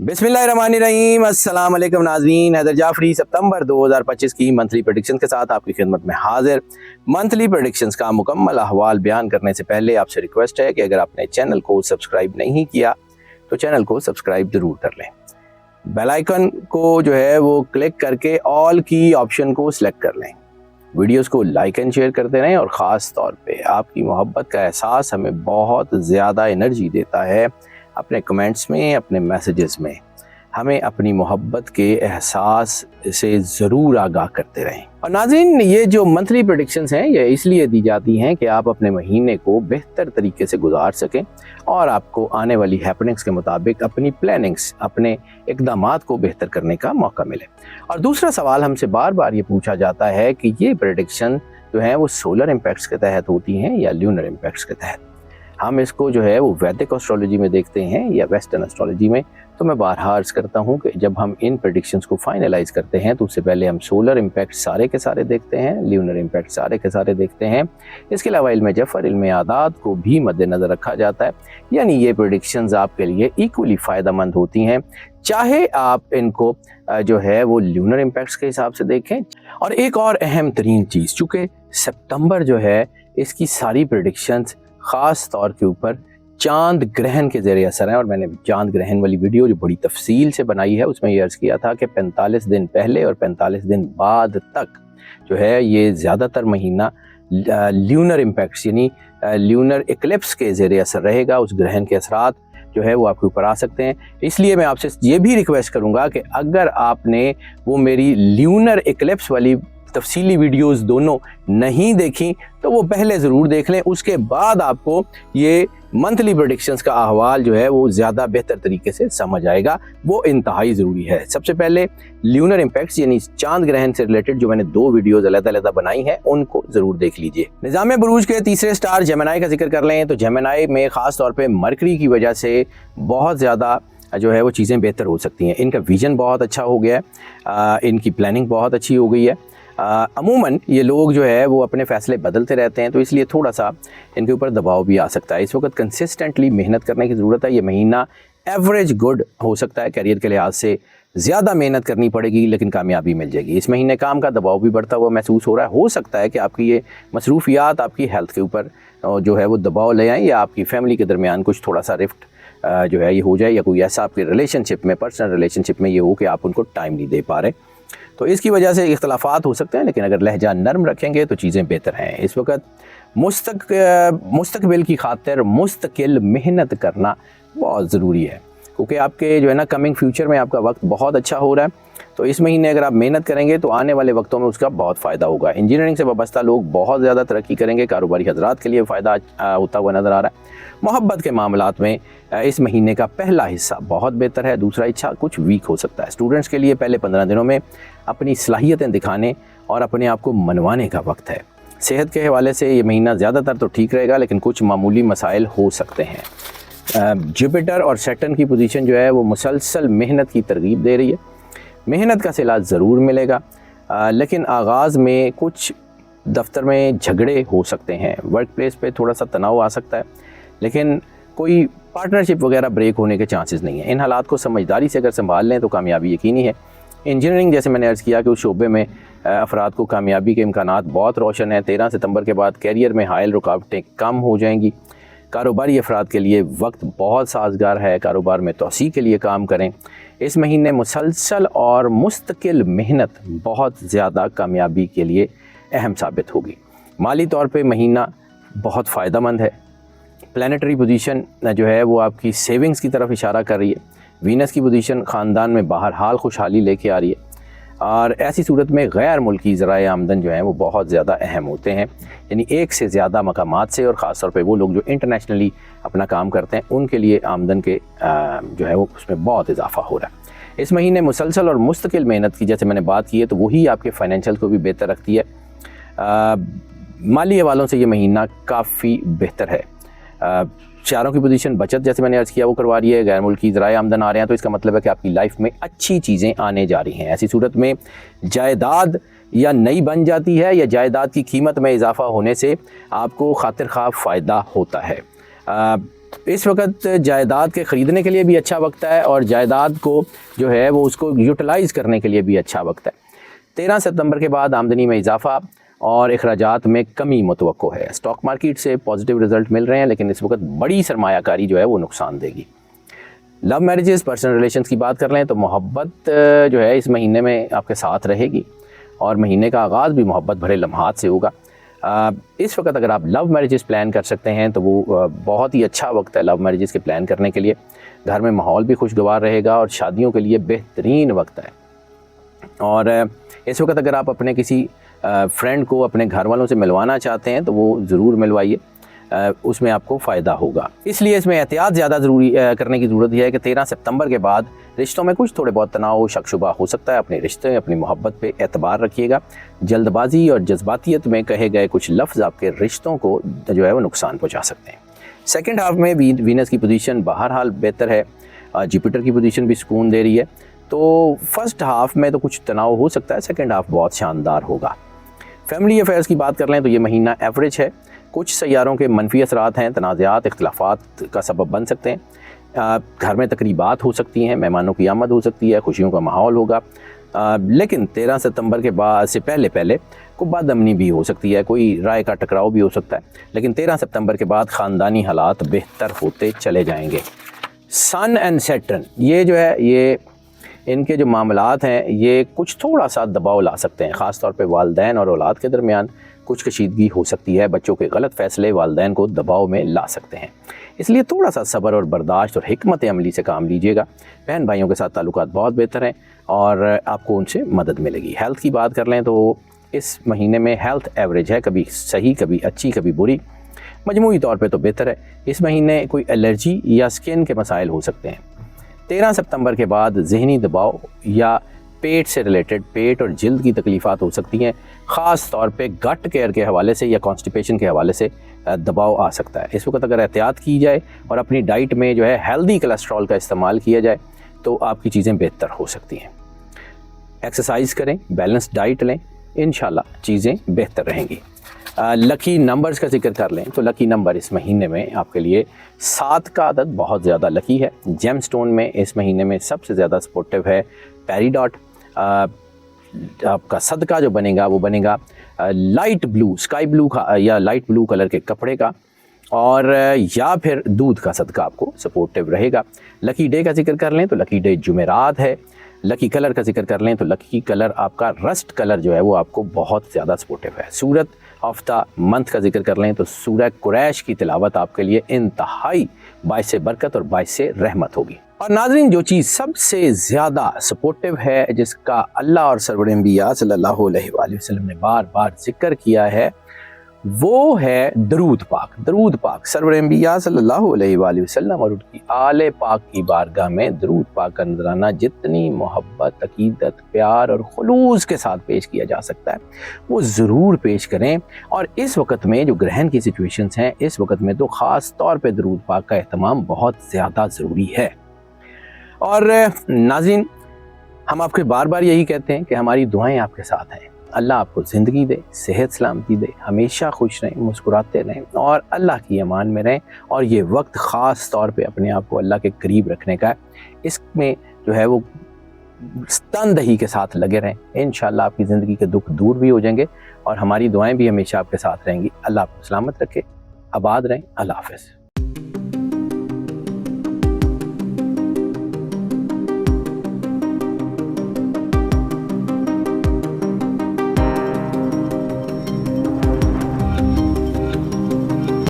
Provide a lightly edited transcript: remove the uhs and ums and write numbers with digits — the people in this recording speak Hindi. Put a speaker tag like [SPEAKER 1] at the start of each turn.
[SPEAKER 1] बिस्मिल्लाहिर्रहमानिर्रहीम। अस्सलाम वालेकुम नाज़रीन, हैदर जाफरी सितंबर 2025 की मंथली प्रेडिक्शन के साथ आपकी खिदमत में हाजिर। मंथली प्रेडिक्शंस का मुकम्मल अहवाल बयान करने से पहले आपसे रिक्वेस्ट है कि अगर आपने चैनल को सब्सक्राइब नहीं किया तो चैनल को सब्सक्राइब ज़रूर कर लें। बेल आइकन को जो है वो क्लिक करके ऑल की ऑप्शन को सिलेक्ट कर लें। वीडियोस को लाइक एंड शेयर करते रहें और ख़ास तौर पे आपकी मोहब्बत का एहसास हमें बहुत ज़्यादा एनर्जी देता है। अपने कमेंट्स में, अपने मैसेजेस में हमें अपनी मोहब्बत के एहसास से ज़रूर आगाह करते रहें। और नाज़रीन, ये जो मंथली प्रेडिक्शंस हैं ये इसलिए दी जाती हैं कि आप अपने महीने को बेहतर तरीके से गुजार सकें और आपको आने वाली हैपनिंग्स के मुताबिक अपनी प्लानिंग्स, अपने इक़दामात को बेहतर करने का मौका मिले। और दूसरा सवाल हमसे बार बार ये पूछा जाता है कि ये प्रेडिक्शन जो है वो सोलर इम्पैक्ट्स के तहत होती हैं या ल्यूनर इम्पैक्ट्स के तहत। हम इसको जो है वो वैदिक एस्ट्रोलॉजी में देखते हैं या वेस्टर्न एस्ट्रोलॉजी में। तो मैं बारहा अर्ज़ करता हूँ कि जब हम इन प्रेडिक्शंस को फाइनलाइज करते हैं तो उससे पहले हम सोलर इम्पैक्ट सारे के सारे देखते हैं, ल्यूनर इम्पैक्ट सारे के सारे देखते हैं। इसके अलावा इल्म जफ़र, इल्म आदात को भी मद्देनज़र रखा जाता है। यानी ये प्रेडिक्शंस आपके लिए इक्वली फ़ायदेमंद होती हैं, चाहे आप इनको जो है वो ल्यूनर इम्पैक्ट्स के हिसाब से देखें। और एक और अहम तरीन चीज़, चूँकि सितंबर जो है इसकी सारी प्रेडिक्शंस ख़ास तौर के ऊपर चांद ग्रहण के ज़रिए असर है। और मैंने चांद ग्रहण वाली वीडियो जो बड़ी तफसील से बनाई है उसमें ये अर्ज़ किया था कि 45 दिन पहले और 45 दिन बाद तक जो है ये ज़्यादातर महीना ल्यूनर इम्पैक्ट्स यानी ल्यूनर इक्लिप्स के ज़रिए असर रहेगा। उस ग्रहण के असरात जो है वो आपके ऊपर आ सकते हैं। इसलिए मैं आपसे ये भी रिक्वेस्ट करूँगा कि अगर आपने वो मेरी ल्यूनर इक्लिप्स वाली तफसीली वीडियोस दोनों नहीं देखी तो वो पहले ज़रूर देख लें, उसके बाद आपको ये मंथली प्रेडिक्शंस का अहवाल जो है वो ज़्यादा बेहतर तरीके से समझ आएगा। वो इंतहाई ज़रूरी है। सबसे पहले ल्यूनर इम्पैक्ट्स यानी चांद ग्रहण से रिलेटेड जो मैंने 2 वीडियोस अलग-अलग बनाई हैं उनको ज़रूर देख लीजिए। निज़ाम बुरूज के तीसरे स्टार जेमिनी का जिक्र कर लें तो जेमिनी में ख़ास तौर पर मरकरी की वजह से बहुत ज़्यादा जो है वो चीज़ें बेहतर हो सकती हैं। इनका विज़न बहुत अच्छा हो गया है, इनकी प्लानिंग बहुत अच्छी हो गई है। अमूमन ये लोग जो है वो अपने फ़ैसले बदलते रहते हैं, तो इसलिए थोड़ा सा इनके ऊपर दबाव भी आ सकता है। इस वक्त कंसिस्टेंटली मेहनत करने की ज़रूरत है। ये महीना एवरेज गुड हो सकता है, करियर के लिहाज से ज़्यादा मेहनत करनी पड़ेगी लेकिन कामयाबी मिल जाएगी। इस महीने काम का दबाव भी बढ़ता हुआ महसूस हो रहा है। हो सकता है कि आपकी ये मसरूफियात आपकी हेल्थ के ऊपर जो है वो दबाव ले आएँ या आपकी फैमिली के दरमियान कुछ थोड़ा सा रिफ्ट जो है ये हो जाए, या कोई ऐसा आपके रिलेशनशिप में, पर्सनल रिलेशनशिप में ये हो कि आप उनको टाइम नहीं दे पा रहे। तो इसकी वजह से इख्तलाफात हो सकते हैं, लेकिन अगर लहजा नरम रखेंगे तो चीज़ें बेहतर हैं। इस वक्त मुस्तकबिल की खातिर मुस्तकिल मेहनत करना बहुत ज़रूरी है, क्योंकि आपके जो है ना कमिंग फ्यूचर में आपका वक्त बहुत अच्छा हो रहा है। तो इस महीने अगर आप मेहनत करेंगे तो आने वाले वक्तों में उसका बहुत फ़ायदा होगा। इंजीनियरिंग से वाबस्ता लोग बहुत ज़्यादा तरक्की करेंगे, कारोबारी हजरात के लिए फ़ायदा होता हुआ नज़र आ रहा है। मोहब्बत के मामलात में इस महीने का पहला हिस्सा बहुत बेहतर है, दूसरा हिस्सा कुछ वीक हो सकता है। स्टूडेंट्स के लिए पहले 15 दिनों में अपनी सलाहियतें दिखाने और अपने आप को मनवाने का वक्त है। सेहत के हवाले से ये महीना ज़्यादातर तो ठीक रहेगा, लेकिन कुछ मामूली मसाइल हो सकते हैं। जुपिटर और सैटर्न की पोजीशन जो है वो मुसलसल मेहनत की तरगीब दे रही है। मेहनत का सिला ज़रूर मिलेगा, लेकिन आगाज़ में कुछ दफ्तर में झगड़े हो सकते हैं। वर्क प्लेस पे थोड़ा सा तनाव आ सकता है, लेकिन कोई पार्टनरशिप वगैरह ब्रेक होने के चांसेस नहीं है। इन हालात को समझदारी से अगर संभाल लें तो कामयाबी यकीनी है। इंजीनियरिंग, जैसे मैंने अर्ज़ किया कि उस शोबे में अफराद को कामयाबी के इम्कानात बहुत रोशन है। 13 सितंबर के बाद कैरियर में हायल रुकावटें कम हो जाएंगी। कारोबारी अफराद के लिए वक्त बहुत साजगार है, कारोबार में तोसी के लिए काम करें। इस महीने मुसलसल और मुस्तकिल मेहनत बहुत ज़्यादा कामयाबी के लिए अहम साबित होगी। माली तौर पे महीना बहुत फ़ायदेमंद है। प्लानिटरी पोजीशन जो है वो आपकी सेविंग्स की तरफ इशारा कर रही है। वीनस की पोजीशन ख़ानदान में बहरहाल खुशहाली लेके आ रही है, और ऐसी सूरत में गैर मुल्की ज़राए आमदन जो हैं वो बहुत ज़्यादा अहम होते हैं। यानी एक से ज़्यादा मकामात से, और ख़ास तौर पे वो लोग जो इंटरनेशनली अपना काम करते हैं उनके लिए आमदन के जो है वो उसमें बहुत इजाफा हो रहा है। इस महीने मुसलसल और मुस्तकिल मेहनत की जैसे मैंने बात की है तो वही आपके फाइनेंशियल को भी बेहतर रखती है। माली हवालों से ये महीना काफ़ी बेहतर है। चारों की पोजीशन बचत, जैसे मैंने अर्ज़ किया, वो करवा रही है। गैर मुल्की ज़राए आमदन आ रहे हैं, तो इसका मतलब है कि आपकी लाइफ में अच्छी चीज़ें आने जा रही हैं। ऐसी सूरत में जायदाद या नई बन जाती है, या जायदाद की कीमत में इजाफा होने से आपको खातिर ख़्वाह फ़ायदा होता है। इस वक्त जायदाद के ख़रीदने के लिए भी अच्छा वक्त है और जायदाद को जो है वो उसको यूटिलाइज़ करने के लिए भी अच्छा वक्त है। 13 सितंबर के बाद आमदनी में इजाफा और अखराजात में कमी मुतवक्को है। स्टॉक मार्केट से पॉजिटिव रिजल्ट मिल रहे हैं, लेकिन इस वक्त बड़ी सरमायाकारी जो है वो नुकसान देगी। लव मैरिजेस, पर्सनल रिलेशंस की बात कर लें तो मोहब्बत जो है इस महीने में आपके साथ रहेगी और महीने का आगाज़ भी मोहब्बत भरे लम्हात से होगा। इस वक्त अगर आप लव मैरिजेस प्लान कर सकते हैं तो वो बहुत ही अच्छा वक्त है लव मैरिजेस के प्लान करने के लिए। घर में माहौल भी खुशगवार रहेगा और शादियों के लिए बेहतरीन वक्त है। और इस वक्त अगर आप अपने किसी फ्रेंड को अपने घर वालों से मिलवाना चाहते हैं तो वो ज़रूर मिलवाइए, उसमें आपको फ़ायदा होगा। इसलिए इसमें एहतियात ज़्यादा ज़रूरी करने की ज़रूरत है कि 13 सितंबर के बाद रिश्तों में कुछ थोड़े बहुत तनाव, शक शुबा हो सकता है। अपने रिश्ते, अपनी मोहब्बत पे एतबार रखिएगा। जल्दबाजी और जज्बातियत में कहे गए कुछ लफ्ज़ आपके रिश्तों को जो है वो नुकसान पहुँचा सकते हैं। सेकेंड हाफ में वीनस की पोजीशन बहरहाल बेहतर है, जुपिटर की पोजीशन भी सुकून दे रही है। तो फर्स्ट हाफ में तो कुछ तनाव हो सकता है, सेकेंड हाफ बहुत शानदार होगा। फैमिली अफेयर्स की बात कर लें तो ये महीना एवरेज है। कुछ सैयारों के मनफी असरात हैं, तनाज़ात, इख्तिलाफ़ात का सबब बन सकते हैं। घर में तकरीबात हो सकती हैं, मेहमानों की आमद हो सकती है, खुशियों का माहौल होगा। लेकिन 13 सितंबर के बाद से पहले कोई बदअमनी भी हो सकती है, कोई राय का टकराव भी हो सकता है। लेकिन 13 सितंबर के बाद ख़ानदानी हालात बेहतर होते चले जाएंगे। सन एंड सैटर्न ये जो है ये इनके जो मामलात हैं ये कुछ थोड़ा सा दबाव ला सकते हैं। ख़ास तौर पे वालिदैन और औलाद के दरमियान कुछ कशीदगी हो सकती है। बच्चों के गलत फ़ैसले वालिदैन को दबाव में ला सकते हैं, इसलिए थोड़ा सा सब्र और बर्दाश्त और हिकमत अमली से काम लीजिएगा। बहन भाइयों के साथ ताल्लुकात बहुत बेहतर हैं और आपको उनसे मदद मिलेगी। हेल्थ की बात कर लें तो इस महीने में हेल्थ एवरेज है, कभी सही, कभी अच्छी, कभी बुरी। मजमूई तौर पे तो बेहतर है। इस महीने कोई एलर्जी या स्किन के मसाइल हो सकते हैं। 13 सितंबर के बाद ज़हनी दबाव या पेट से रिलेटेड, पेट और जिल्द की तकलीफ़ात हो सकती हैं। ख़ास तौर पे गट केयर के हवाले से या कॉन्स्टिपेशन के हवाले से दबाव आ सकता है। इस वक्त अगर एहतियात की जाए और अपनी डाइट में जो है हेल्दी कोलेस्ट्रॉल का इस्तेमाल किया जाए तो आपकी चीज़ें बेहतर हो सकती हैं। एक्सरसाइज करें, बैलेंस डाइट लें, इंशाल्लाह चीज़ें बेहतर रहेंगी। लकी नंबर्स का जिक्र कर लें तो लकी नंबर इस महीने में आपके लिए 7 का अदद बहुत ज़्यादा लकी है। जेम स्टोन में इस महीने में सबसे ज़्यादा सपोर्टिव है पेरीडॉट। आपका सदका जो बनेगा वो बनेगा लाइट ब्लू, स्काई ब्लू का या लाइट ब्लू कलर के कपड़े का, और या फिर दूध का सदका आपको सपोर्टिव रहेगा। लकी डे का जिक्र कर लें तो लकी डे जुमेरात है। लकी कलर का जिक्र कर लें तो लकी कलर आपका रस्ट कलर जो है वो आपको बहुत ज़्यादा सपोर्टिव है। सूरत ऑफ द मंथ का जिक्र कर लें तो सूरह कुरैश की तिलावत आपके लिए इंतहाई बाइसे बरकत और बाइसे रहमत होगी। और नाज़रीन, जो चीज़ सबसे ज़्यादा सपोर्टिव है, जिसका अल्लाह और सरवर अंबिया सल्लल्लाहु अलैहि वसल्लम ने बार बार जिक्र किया है, वो है दरूद पाक। दरूद पाक सरवर अंबिया सल्लल्लाहु अलैहि वसल्लम और उनकी आले पाक की बारगाह में दरूद पाक का नजराना जितनी मोहब्बत, अकीदत, प्यार और खुलूस के साथ पेश किया जा सकता है वो ज़रूर पेश करें। और इस वक्त में जो ग्रहण की सिचुएशंस हैं, इस वक्त में तो ख़ास तौर पे दरूद पाक का एहतमाम बहुत ज़्यादा ज़रूरी है। और नाज़रीन, हम आपके बार बार यही कहते हैं कि हमारी दुआएं आपके साथ हैं। अल्लाह आपको ज़िंदगी दे, सेहत सलामती दे, हमेशा खुश रहें, मुस्कुराते रहें और अल्लाह की अमान में रहें। और ये वक्त ख़ास तौर पे अपने आप को अल्लाह के करीब रखने का है। इसमें जो है वो तनदही के साथ लगे रहें। इंशाअल्लाह आपकी ज़िंदगी के दुख दूर भी हो जाएंगे और हमारी दुआएं भी हमेशा आपके साथ रहेंगी। अल्लाह आपको सलामत रखे, आबाद रहें। अल्लाह हाफ़िज़।